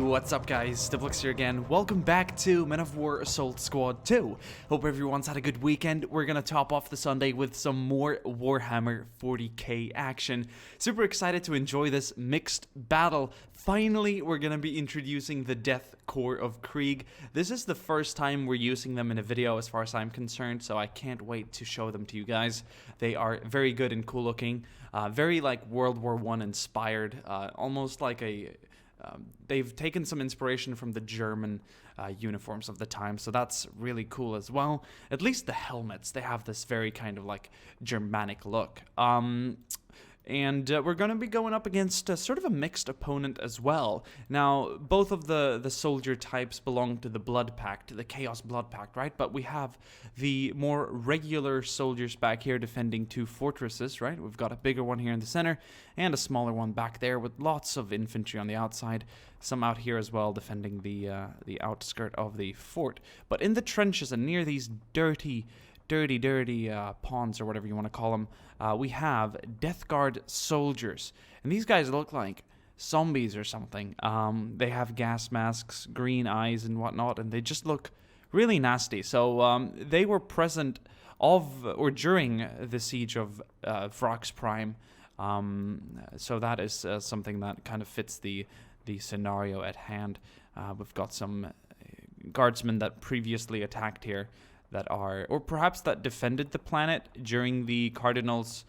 What's up guys, Diplex here again. Welcome back to Men of War Assault Squad 2. Hope everyone's had a good weekend. We're gonna top off the Sunday with some more Warhammer 40k action. Super excited to enjoy this mixed battle. Finally, we're gonna be introducing the Death Korps of Krieg. This is the first time we're using them in a video as far as I'm concerned, so I can't wait to show them to you guys. They are very good and cool looking, very like World War I inspired, almost like a... they've taken some inspiration from the German uniforms of the time, so that's really cool as well. At least the helmets, they have this very kind of like Germanic look. And we're going to be going up against sort of a mixed opponent as well. Now, both of the soldier types belong to the Blood Pact, the Chaos Blood Pact, right? But we have the more regular soldiers back here defending two fortresses, right? We've got a bigger one here in the center and a smaller one back there with lots of infantry on the outside. Some out here as well defending the outskirt of the fort. But in the trenches and near these dirty pawns or whatever you want to call them, we have Death Guard soldiers, and these guys look like zombies or something. They have gas masks, green eyes and whatnot, and they just look really nasty. So they were present during the siege of Vraks Prime, so that is something that kind of fits the scenario at hand. We've got some guardsmen that previously attacked here, that are, or perhaps that defended the planet during the Cardinals'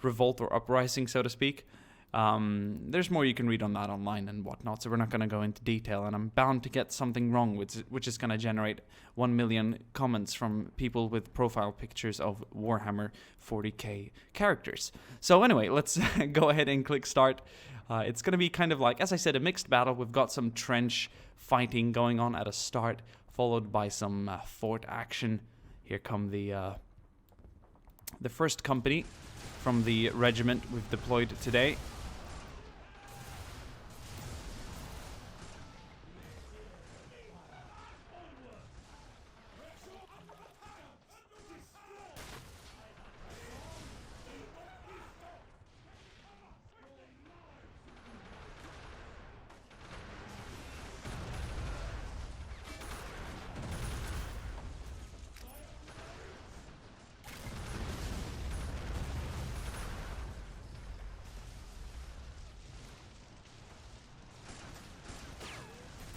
revolt or uprising, so to speak. There's more you can read on that online and whatnot, so we're not going to go into detail, and I'm bound to get something wrong, which is going to generate 1 million comments from people with profile pictures of Warhammer 40k characters. So anyway, let's go ahead and click start. It's going to be kind of like, as I said, a mixed battle. We've got some trench fighting going on at a start, followed by some fort action. Here come the first company from the regiment we've deployed today.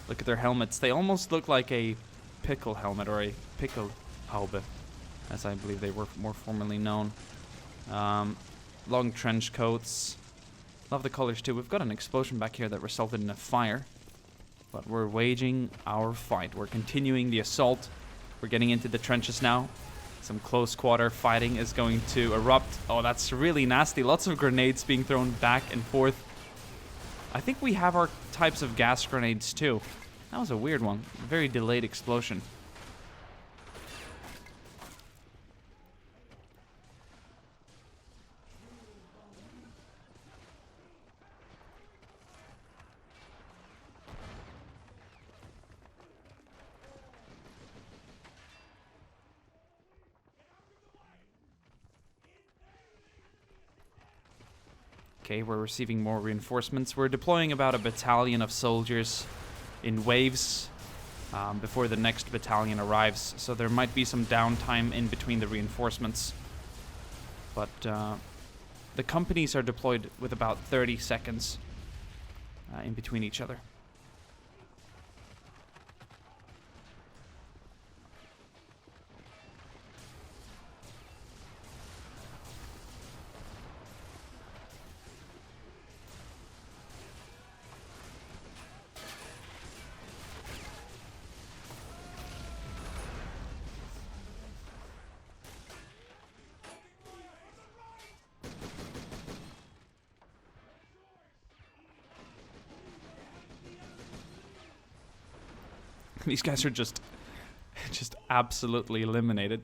Look at their helmets. They almost look like a pickle helmet, or a pickle haube, as I believe they were more formerly known. Long trench coats. Love the colors too. We've got an explosion back here that resulted in a fire. But we're waging our fight. We're continuing the assault. We're getting into the trenches now. Some close quarter fighting is going to erupt. Oh, that's really nasty. Lots of grenades being thrown back and forth. I think we have our types of gas grenades too. That was a weird one. Very delayed explosion. Okay, we're receiving more reinforcements. We're deploying about a battalion of soldiers in waves before the next battalion arrives, so there might be some downtime in between the reinforcements. But the companies are deployed with about 30 seconds in between each other. These guys are just absolutely eliminated.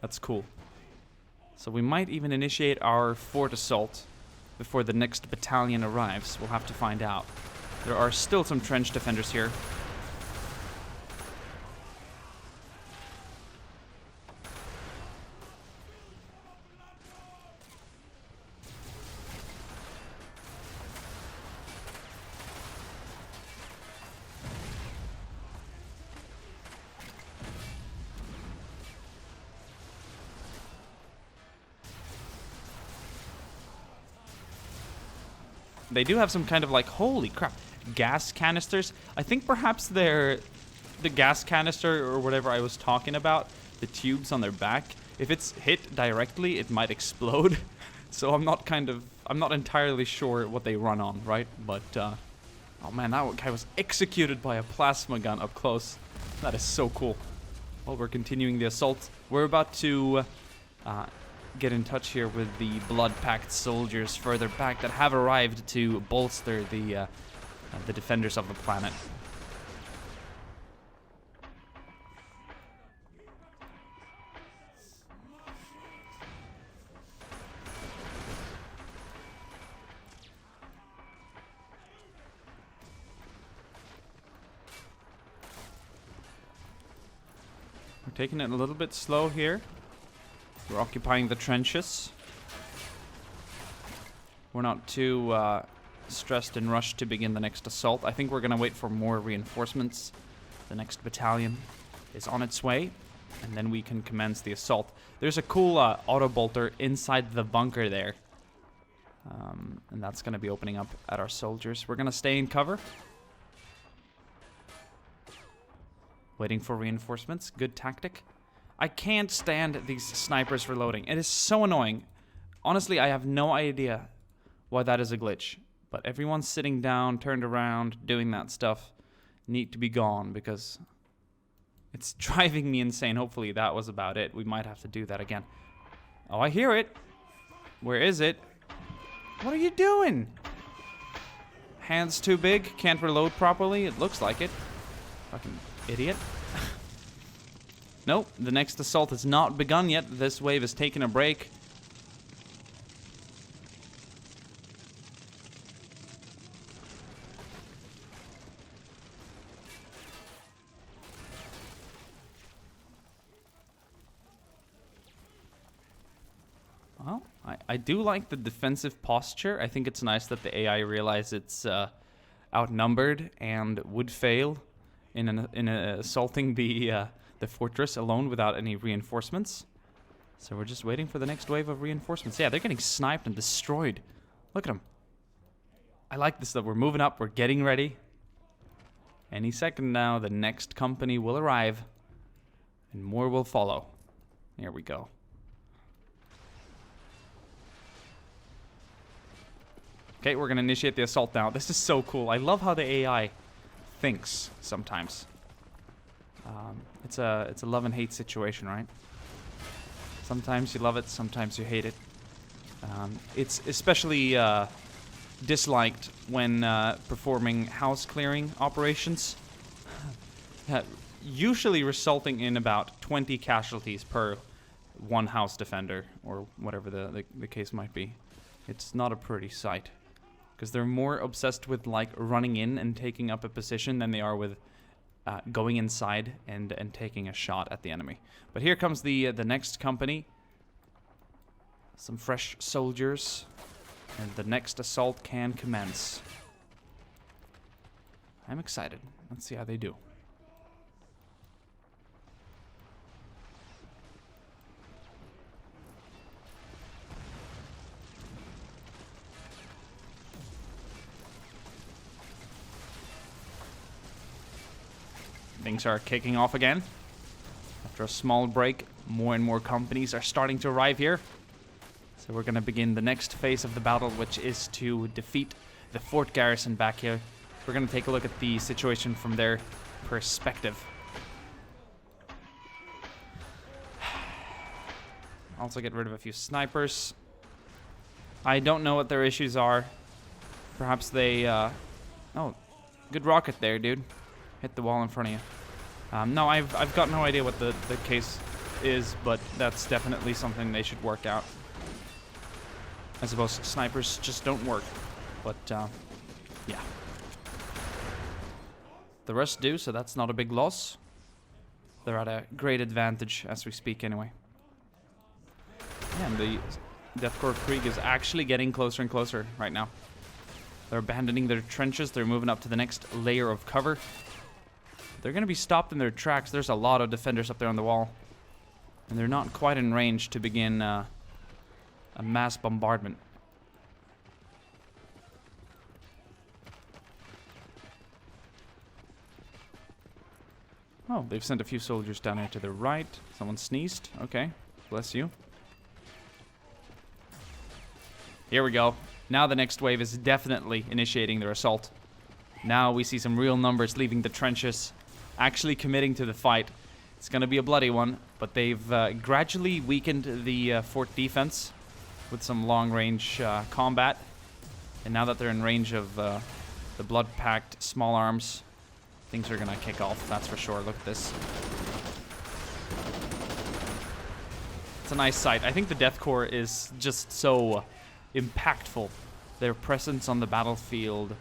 That's cool. So we might even initiate our fort assault before the next battalion arrives. We'll have to find out. There are still some trench defenders here. They do have some kind of like, holy crap, gas canisters. I think perhaps they're the gas canister or whatever I was talking about, the tubes on their back. If it's hit directly, it might explode. So I'm not entirely sure what they run on, right? But, oh man, that guy was executed by a plasma gun up close. That is so cool. Well, we're continuing the assault. We're about to get in touch here with the Blood Pact soldiers further back that have arrived to bolster the defenders of the planet. We're taking it a little bit slow here. We're occupying the trenches. We're not too stressed and rushed to begin the next assault. I think we're going to wait for more reinforcements. The next battalion is on its way, and then we can commence the assault. There's a cool auto bolter inside the bunker there. And that's going to be opening up at our soldiers. We're going to stay in cover. Waiting for reinforcements. Good tactic. I can't stand these snipers reloading. It is so annoying. Honestly, I have no idea why that is a glitch. But everyone's sitting down, turned around, doing that stuff. Need to be gone because it's driving me insane. Hopefully that was about it. We might have to do that again. Oh, I hear it. Where is it? What are you doing? Hands too big? Can't reload properly? It looks like it. Fucking idiot. Nope, the next assault has not begun yet. This wave is taking a break. Well, I do like the defensive posture. I think it's nice that the AI realizes it's outnumbered and would fail in assaulting the fortress alone without any reinforcements. So we're just waiting for the next wave of reinforcements. Yeah, they're getting sniped and destroyed. Look at them. I like this though. We're moving up. We're getting ready. Any second now, the next company will arrive. And more will follow. Here we go. Okay, we're going to initiate the assault now. This is so cool. I love how the AI thinks sometimes. It's a love and hate situation, right? Sometimes you love it, sometimes you hate it. It's especially disliked when performing house clearing operations, usually resulting in about 20 casualties per one house defender, or whatever the case might be. It's not a pretty sight, because they're more obsessed with like running in and taking up a position than they are with going inside and taking a shot at the enemy. But here comes the next company. Some fresh soldiers, and the next assault can commence. I'm excited. Let's see how they do. Things are kicking off again. After a small break, more and more companies are starting to arrive here. So we're going to begin the next phase of the battle, which is to defeat the fort garrison back here. We're going to take a look at the situation from their perspective. Also get rid of a few snipers. I don't know what their issues are. Perhaps they... Oh, good rocket there, dude. Hit the wall in front of you. No, I've got no idea what the case is, but that's definitely something they should work out. I suppose snipers just don't work, but yeah. The rest do, so that's not a big loss. They're at a great advantage as we speak anyway. Yeah, and the Korps of Krieg is actually getting closer and closer right now. They're abandoning their trenches. They're moving up to the next layer of cover. They're going to be stopped in their tracks. There's a lot of defenders up there on the wall. And they're not quite in range to begin a mass bombardment. Oh, they've sent a few soldiers down here to the right. Someone sneezed. Okay, bless you. Here we go. Now the next wave is definitely initiating their assault. Now we see some real numbers leaving the trenches, actually committing to the fight. It's going to be a bloody one, but they've gradually weakened the fort defense with some long-range combat. And now that they're in range of the Blood Pact small arms, things are going to kick off, that's for sure. Look at this. It's a nice sight. I think the Death Corps is just so impactful. Their presence on the battlefield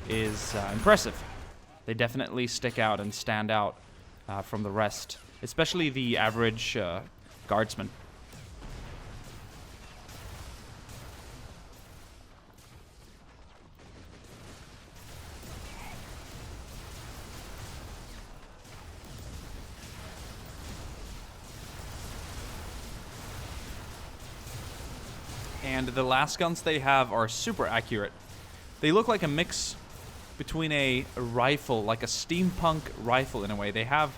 is impressive. They definitely stick out and stand out from the rest, especially the average guardsman. And the last guns they have are super accurate. They look like a mix between a rifle, like a steampunk rifle in a way. They have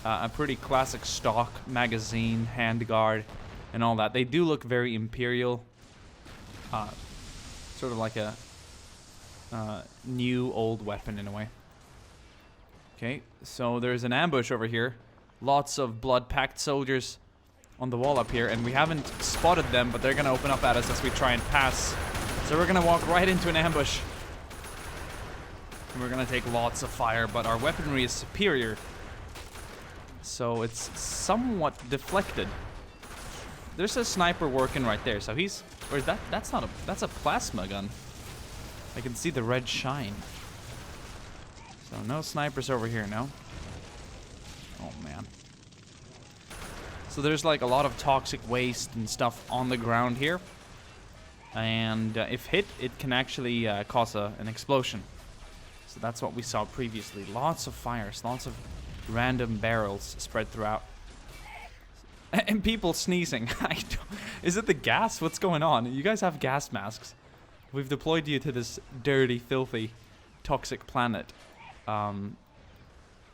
a pretty classic stock magazine, handguard, and all that. They do look very imperial. Sort of like a new old weapon in a way. Okay, so there's an ambush over here. Lots of Blood Pact soldiers on the wall up here, and we haven't spotted them, but they're gonna open up at us as we try and pass. So we're gonna walk right into an ambush. And we're gonna take lots of fire, but our weaponry is superior. So it's somewhat deflected. There's a sniper working right there, so he's... Or is that... That's not a... That's a plasma gun. I can see the red shine. So no snipers over here, no? Oh, man. So there's like a lot of toxic waste and stuff on the ground here. And if hit, it can actually cause an explosion. So that's what we saw previously. Lots of fires, lots of random barrels spread throughout. And people sneezing. Is it the gas? What's going on? You guys have gas masks. We've deployed you to this dirty, filthy, toxic planet.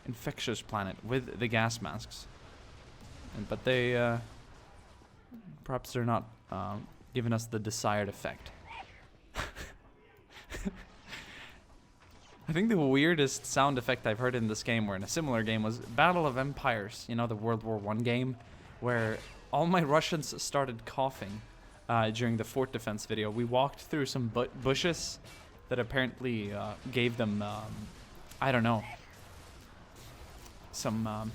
Infectious planet with the gas masks. But they, perhaps they're not giving us the desired effect. I think the weirdest sound effect I've heard in this game, or in a similar game, was Battle of Empires. You know, the World War I game, where all my Russians started coughing during the fort defense video. We walked through some bushes that apparently gave them, I don't know, some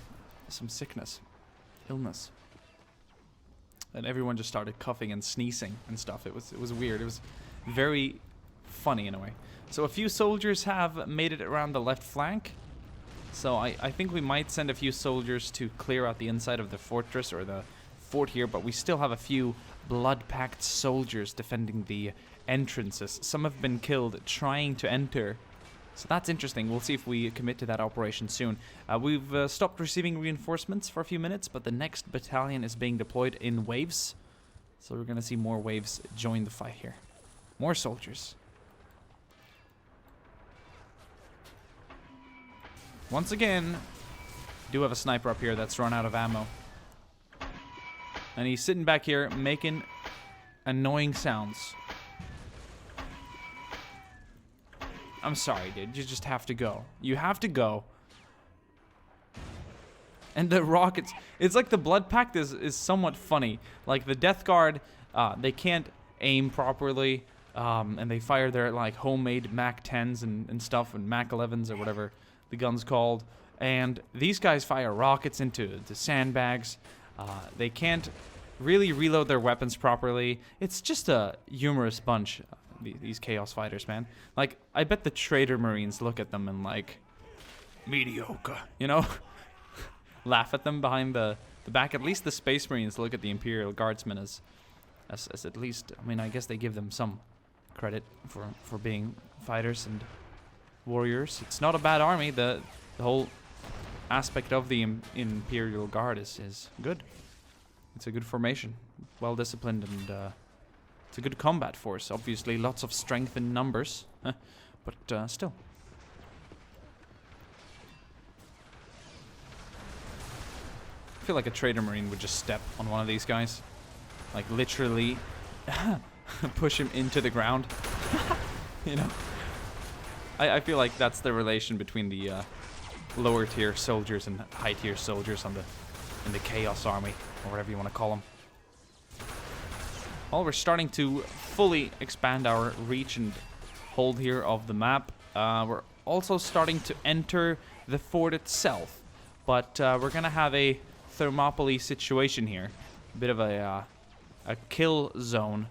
sickness. Illness, and everyone just started coughing and sneezing and stuff. It was weird. It was very funny in a way. So a few soldiers have made it around the left flank. So I think we might send a few soldiers to clear out the inside of the fortress or the fort here, but we still have a few Blood Pact soldiers defending the entrances. Some have been killed trying to enter. So that's interesting. We'll see if we commit to that operation soon. We've stopped receiving reinforcements for a few minutes, but the next battalion is being deployed in waves. So we're going to see more waves join the fight here. More soldiers. Once again, we do have a sniper up here that's run out of ammo. And he's sitting back here making annoying sounds. I'm sorry, dude. You just have to go. You have to go. And the rockets... It's like the Blood Pact is somewhat funny. Like, the Death Guard, they can't aim properly. And they fire their, like, homemade MAC-10s and stuff. And MAC-11s or whatever the gun's called. And these guys fire rockets into the sandbags. They can't really reload their weapons properly. It's just a humorous bunch. These Chaos Fighters, man. Like, I bet the Traitor Marines look at them and, like, mediocre, you know? Laugh at them behind the back. At least the Space Marines look at the Imperial Guardsmen as at least, I mean, I guess they give them some credit for being fighters and warriors. It's not a bad army. The whole aspect of the Imperial Guard is good. It's a good formation. Well disciplined and... it's a good combat force, obviously. Lots of strength in numbers, but still. feel like a Trader Marine would just step on one of these guys. Like, literally push him into the ground. You know? I feel like that's the relation between the lower tier soldiers and high tier soldiers in the Chaos Army, or whatever you want to call them. Well, we're starting to fully expand our reach and hold here of the map. We're also starting to enter the fort itself, but we're gonna have a Thermopylae situation here, a bit of a kill zone.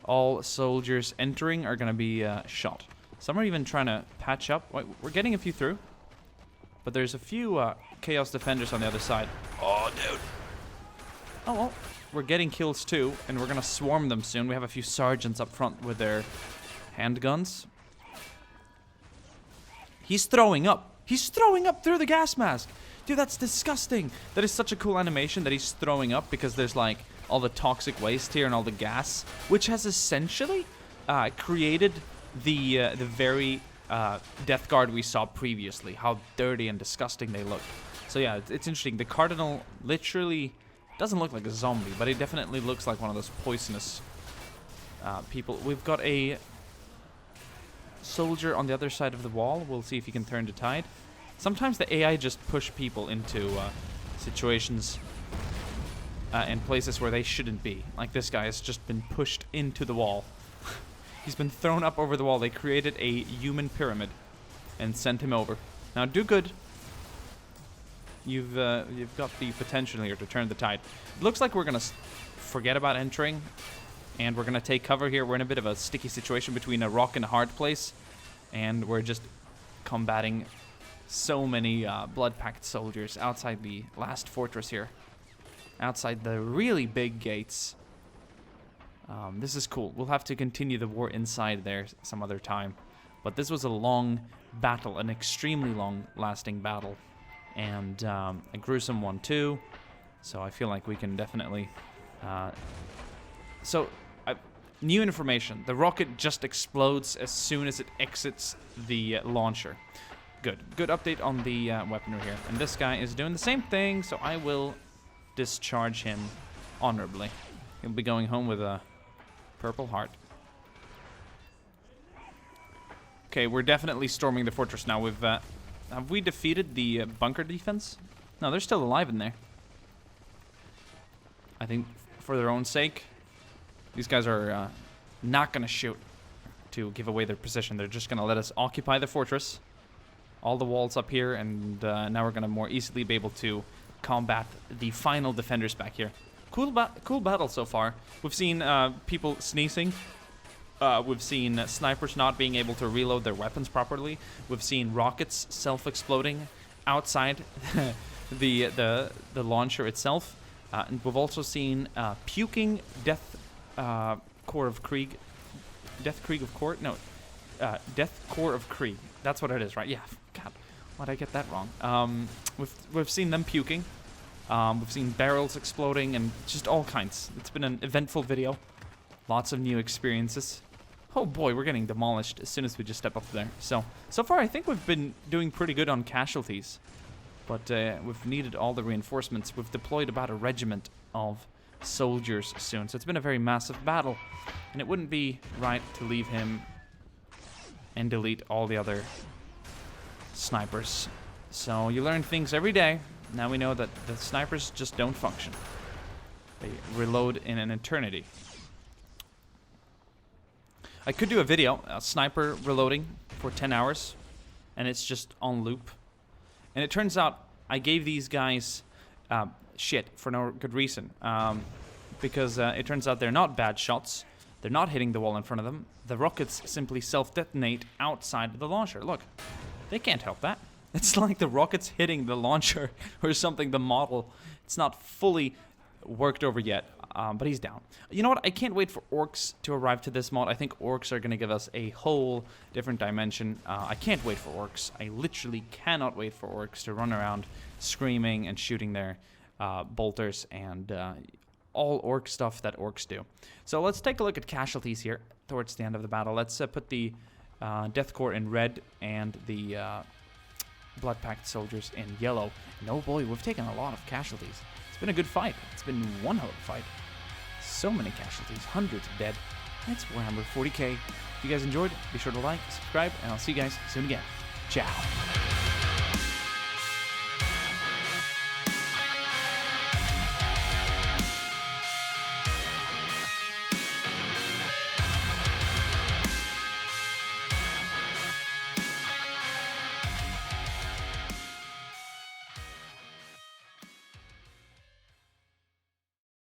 All soldiers entering are gonna be shot. Some are even trying to patch up. Wait, we're getting a few through, but there's a few Chaos Defenders on the other side. Oh, dude. Oh, well, we're getting kills too, and we're gonna swarm them soon. We have a few sergeants up front with their handguns. He's throwing up. He's throwing up through the gas mask. Dude, that's disgusting. That is such a cool animation that he's throwing up, because there's like all the toxic waste here and all the gas, which has essentially created the very Death Guard we saw previously. How dirty and disgusting they look. So yeah, it's interesting. The Cardinal literally doesn't look like a zombie, but he definitely looks like one of those poisonous people. We've got a soldier on the other side of the wall. We'll see if he can turn the tide. Sometimes the AI just push people into situations and places where they shouldn't be. Like this guy has just been pushed into the wall. He's been thrown up over the wall. They created a human pyramid and sent him over. Now do good. You've got the potential here to turn the tide. It looks like we're gonna forget about entering, and we're gonna take cover here. We're in a bit of a sticky situation between a rock and a hard place, and we're just combating so many Blood Pact soldiers outside the last fortress here, outside the really big gates. This is cool. We'll have to continue the war inside there some other time, but this was a long battle, an extremely long-lasting battle, and a gruesome one too. So I feel like we can definitely. New information: the rocket just explodes as soon as it exits the launcher. Good update on the weaponry here. And this guy is doing the same thing, so I will discharge him honorably. He'll be going home with a purple heart. Okay, we're definitely storming the fortress now. We've have we defeated the bunker defense? No, they're still alive in there. I think for their own sake, these guys are not going to shoot to give away their position. They're just going to let us occupy the fortress. All the walls up here, and now we're going to more easily be able to combat the final defenders back here. Cool battle so far. We've seen people sneezing. We've seen snipers not being able to reload their weapons properly. We've seen rockets self-exploding outside the launcher itself. And we've also seen puking Death Korps of Krieg. Death Korps of Krieg. That's what it is, right? Yeah. God, why'd I get that wrong? We've seen them puking. We've seen barrels exploding and just all kinds. It's been an eventful video. Lots of new experiences. Oh boy, we're getting demolished as soon as we just step up there. So far I think we've been doing pretty good on casualties. But we've needed all the reinforcements. We've deployed about a regiment of soldiers soon. So it's been a very massive battle. And it wouldn't be right to leave him and delete all the other snipers. So you learn things every day. Now we know that the snipers just don't function. They reload in an eternity. I could do a video, a sniper reloading for 10 hours, and it's just on loop. And it turns out I gave these guys shit for no good reason. Because it turns out they're not bad shots. They're not hitting the wall in front of them. The rockets simply self-detonate outside of the launcher. Look, they can't help that. It's like the rockets hitting the launcher or something, the model. It's not fully worked over yet, but he's down. You know what? I can't wait for orcs to arrive to this mod. I think orcs are going to give us a whole different dimension. I can't wait for orcs. I literally cannot wait for orcs to run around screaming and shooting their bolters and all orc stuff that orcs do. So let's take a look at casualties here towards the end of the battle. Let's put the Death Corps in red and the Blood Pact soldiers in yellow. And oh boy, we've taken a lot of casualties. It's It's been a good fight. It's been one hell of a fight. So many casualties, hundreds of dead. That's Warhammer 40k. If you guys enjoyed, be sure to like, subscribe, and I'll see you guys soon again. Ciao.